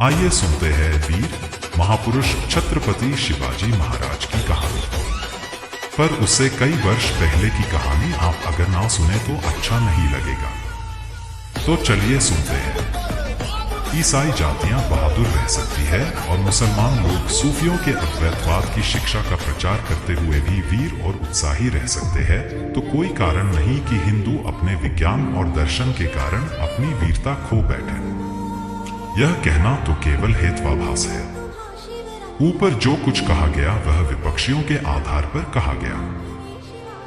आइए सुनते हैं वीर महापुरुष छत्रपति शिवाजी महाराज की कहानी। पर उससे कई वर्ष पहले की कहानी आप अगर ना सुने तो अच्छा नहीं लगेगा। तो चलिए सुनते हैं। ईसाई जातियां बहादुर रह सकती है और मुसलमान लोग सूफियों के अद्वैतवाद की शिक्षा का प्रचार करते हुए भी वीर और उत्साही रह सकते हैं, तो कोई कारण नहीं कि हिंदू अपने विज्ञान और दर्शन के कारण अपनी वीरता खो बैठे। यह कहना तो केवल हेत्वाभास है। ऊपर जो कुछ कहा गया वह विपक्षियों के आधार पर कहा गया।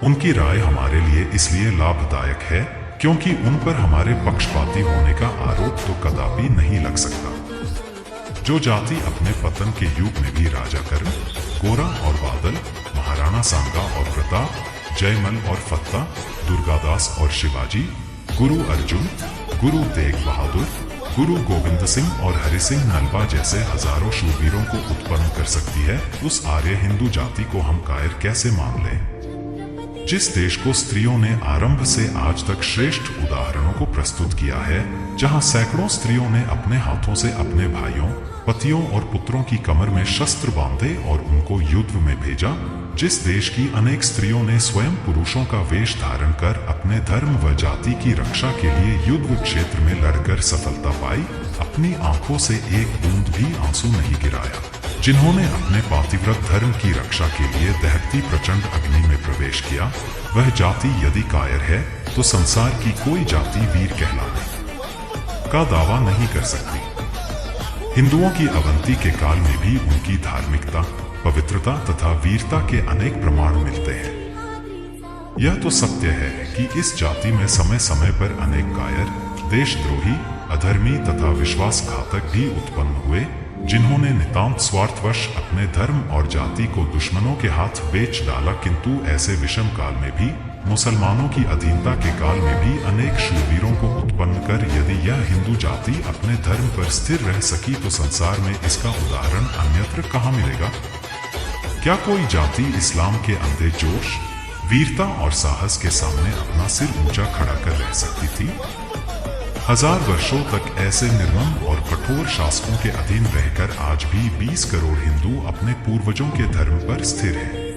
उनकी राय हमारे लिए इसलिए लाभदायक है क्योंकि उन पर हमारे पक्षपाती होने का आरोप तो कदापि नहीं लग सकता। जो जाति अपने पतन के युग में भी राजा कर्ण, गोरा और बादल, महाराणा सांगा और प्रताप, जयमल और फत्ता, दुर्गादास और शिवाजी, गुरु अर्जुन, गुरु तेग बहादुर, गुरु गोविंद सिंह और हरि सिंह नलवा जैसे हजारों शूरवीरों को उत्पन्न कर सकती है, उस आर्य हिंदू जाति को हम कायर कैसे मान लें? जिस देश को स्त्रियों ने आरंभ से आज तक श्रेष्ठ उदाहरणों को प्रस्तुत किया है, जहां सैकड़ों स्त्रियों ने अपने हाथों से अपने भाइयों, पतियों और पुत्रों की कमर में शस्त्र बांधे और उनको युद्ध में भेजा, जिस देश की अनेक स्त्रियों ने स्वयं पुरुषों का वेश धारण कर अपने धर्म व जाति की रक्षा के लिए युद्ध क्षेत्र में लड़कर सफलता पाई, अपनी आंखों से एक बूंद भी आंसू नहीं गिराया, जिन्होंने अपने पातिव्रत धर्म की रक्षा के लिए दहकती प्रचंड अग्नि में प्रवेश किया, वह जाति यदि कायर है तो संसार की कोई जाति वीर कहलाने का दावा नहीं कर सकती। हिंदुओं की अवंती के काल में भी उनकी धार्मिकता, पवित्रता तथा वीरता के अनेक प्रमाण मिलते हैं। यह तो सत्य है कि इस जाति में समय समय पर अनेक कायर, देशद्रोही, अधर्मी तथा विश्वासघातक भी उत्पन्न हुए, जिन्होंने नितांत स्वार्थवश अपने धर्म और जाति को दुश्मनों के हाथ बेच डाला। किंतु ऐसे विषम काल में भी, मुसलमानों की अधीनता के काल में भी अनेक शूरवीरों को उत्पन्न कर यदि यह हिंदू जाति अपने धर्म पर स्थिर रह सकी तो संसार में इसका उदाहरण अन्यत्र कहाँ मिलेगा? क्या कोई जाति इस्लाम के अंधे जोश, वीरता और साहस के सामने अपना सिर ऊंचा खड़ा कर रह सकती थी? हजार वर्षों तक ऐसे निर्मम और कठोर शासकों के अधीन रहकर आज भी 20 करोड़ हिंदू अपने पूर्वजों के धर्म पर स्थिर हैं।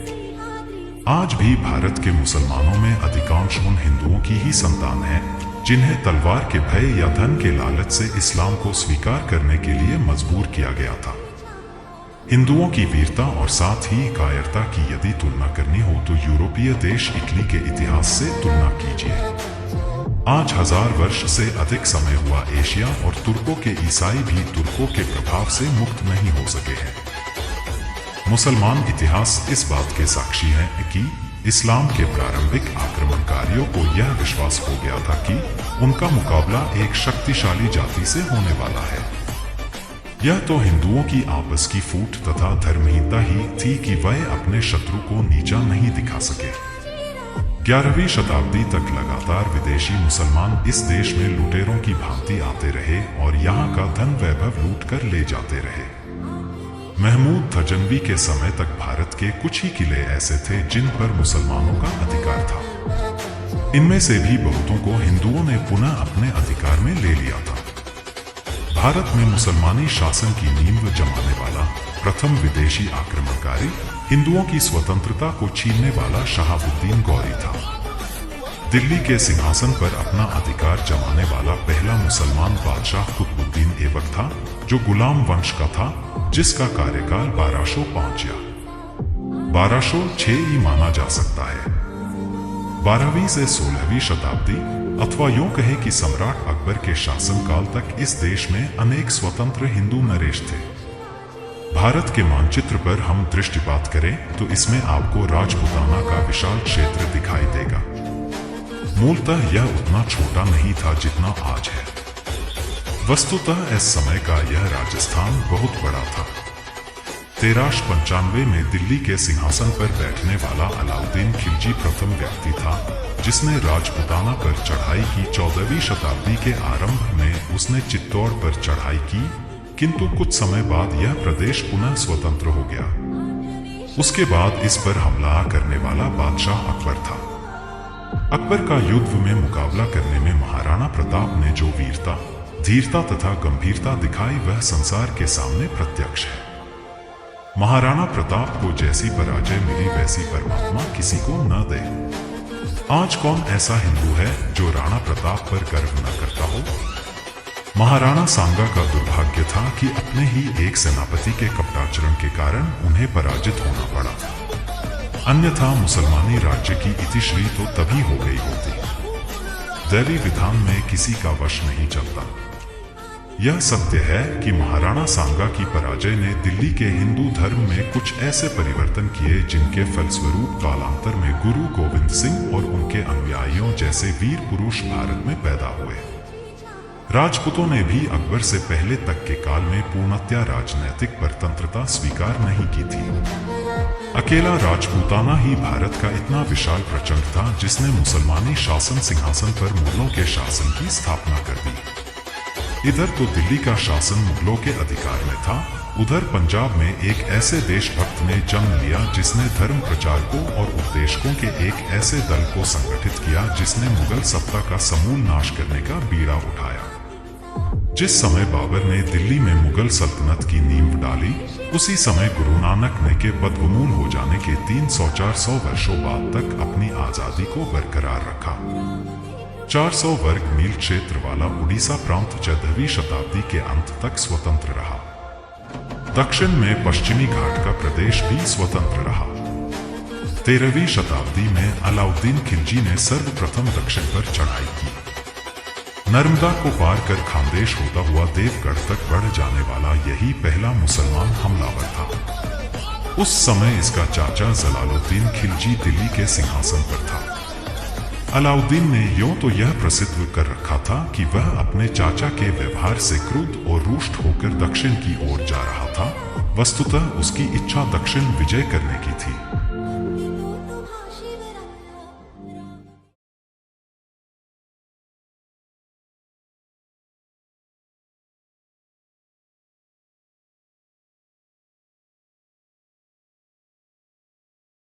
आज भी भारत के मुसलमानों में अधिकांश उन हिंदुओं की ही संतान हैं जिन्हें तलवार के भय या धन के लालच से इस्लाम को स्वीकार करने के लिए मजबूर किया गया था। हिंदुओं की वीरता और साथ ही कायरता की यदि तुलना करनी हो तो यूरोपीय देश इटली के इतिहास से तुलना कीजिए। आज 1000 वर्ष से अधिक समय हुआ एशिया और तुर्कों के ईसाई भी तुर्कों के प्रभाव से मुक्त नहीं हो सके हैं। मुसलमान इतिहास इस बात के साक्षी है कि इस्लाम के प्रारंभिक आक्रमणकारियों को यह विश्वास हो गया था कि उनका मुकाबला एक शक्तिशाली जाति से होने वाला है। यह तो हिंदुओं की आपस की फूट तथा धर्महीनता ही थी कि वह अपने शत्रु को नीचा नहीं दिखा सके। 11वीं शताब्दी तक लगातार विदेशी मुसलमान इस देश में लुटेरों की भांति आते रहे और यहाँ का धन वैभव लूट कर ले जाते रहे। महमूद गजनवी के समय तक भारत के कुछ ही किले ऐसे थे जिन पर मुसलमानों का अधिकार था। इनमें से भी बहुतों को हिंदुओं ने पुनः अपने अधिकार में ले लिया था। भारत में मुसलमानी शासन की नींव जमाने वाला प्रथम विदेशी आक्रमणकारी हिंदुओं की स्वतंत्रता को छीनने वाला शहाबुद्दीन गौरी था। दिल्ली के सिंहासन पर अपना अधिकार जमाने वाला पहला मुसलमान बादशाह कुतुबुद्दीन ऐबक था, जो गुलाम वंश का था, जिसका कार्यकाल 1205 या 1206 ही माना जा सकता है। 12वीं से 16वीं शताब्दी अथवा यूं कहें कि सम्राट अकबर के शासनकाल तक इस देश में अनेक स्वतंत्र हिंदू नरेश थे। भारत के मानचित्र पर हम दृष्टिपात करें तो इसमें आपको राजपूताना का विशाल क्षेत्र दिखाई देगा। मूलतः यह उतना छोटा नहीं था जितना आज है। वस्तुतः इस समय का यह राजस्थान बहुत बड़ा था। 1395 में दिल्ली के सिंहासन पर बैठने वाला अलाउद्दीन खिलजी प्रथम व्यक्ति था जिसने राजपूताना पर चढ़ाई की। 14वीं शताब्दी के आरंभ में उसने चित्तौड़ पर चढ़ाई की, किंतु कुछ समय बाद यह प्रदेश पुनः स्वतंत्र हो गया। उसके बाद इस पर हमला करने वाला बादशाह अकबर था। अकबर का युद्ध में मुकाबला करने में महाराणा प्रताप ने जो वीरता, धीरता तथा गंभीरता दिखाई वह संसार के सामने प्रत्यक्ष है। महाराणा प्रताप को जैसी पराजय मिली वैसी परमात्मा किसी को न दे। आज कौन ऐसा हिंदू है जो राणा प्रताप पर गर्व न करता हो। महाराणा सांगा का दुर्भाग्य था कि अपने ही एक सेनापति के कपटाचरण के कारण उन्हें पराजित होना पड़ा। अन्यथा मुसलमानी राज्य की इतिश्री तो तभी हो गई होती। दैवी विधान में किसी का वश नहीं चलता। यह सत्य है कि महाराणा सांगा की पराजय ने दिल्ली के हिंदू धर्म में कुछ ऐसे परिवर्तन किए जिनके फलस्वरूप कालांतर में गुरु गोविंद सिंह और उनके अनुयायियों जैसे वीर पुरुष भारत में पैदा हुए। राजपूतों ने भी अकबर से पहले तक के काल में पूर्णतया राजनैतिक परतंत्रता स्वीकार नहीं की थी। अकेला राजपूताना ही भारत का इतना विशाल प्रचंड था जिसने मुसलमानी शासन सिंहासन पर मुगलों के शासन की स्थापना कर दी। इधर तो दिल्ली का शासन मुगलों के अधिकार में था, उधर पंजाब में एक ऐसे देशभक्त ने जन्म लिया जिसने धर्म प्रचारकों और उपदेशकों के एक ऐसे दल को संगठित किया जिसने मुगल सत्ता का समूल नाश करने का बीड़ा उठाया। जिस समय बाबर ने दिल्ली में मुगल सल्तनत की नींव डाली, उसी समय गुरु नानक ने के बदगुमूल हो जाने के 300-400 वर्षों बाद तक अपनी आजादी को बरकरार रखा। 400 वर्ग मील क्षेत्र वाला उड़ीसा प्रांत 14वीं शताब्दी के अंत तक स्वतंत्र रहा। दक्षिण में पश्चिमी घाट का प्रदेश भी स्वतंत्र रहा। 13वीं शताब्दी में अलाउद्दीन खिलजी ने सर्वप्रथम दक्षिण पर चढ़ाई की। नर्मदा को पार कर खानदेश होता हुआ देवगढ़ तक बढ़ जाने वाला यही पहला मुसलमान हमलावर था। उस समय इसका चाचा जलालुद्दीन खिलजी दिल्ली के सिंहासन पर था। अलाउद्दीन ने यूं तो यह प्रसिद्ध कर रखा था कि वह अपने चाचा के व्यवहार से क्रुद्ध और रुष्ट होकर दक्षिण की ओर जा रहा था। वस्तुतः उसकी इच्छा दक्षिण विजय करने की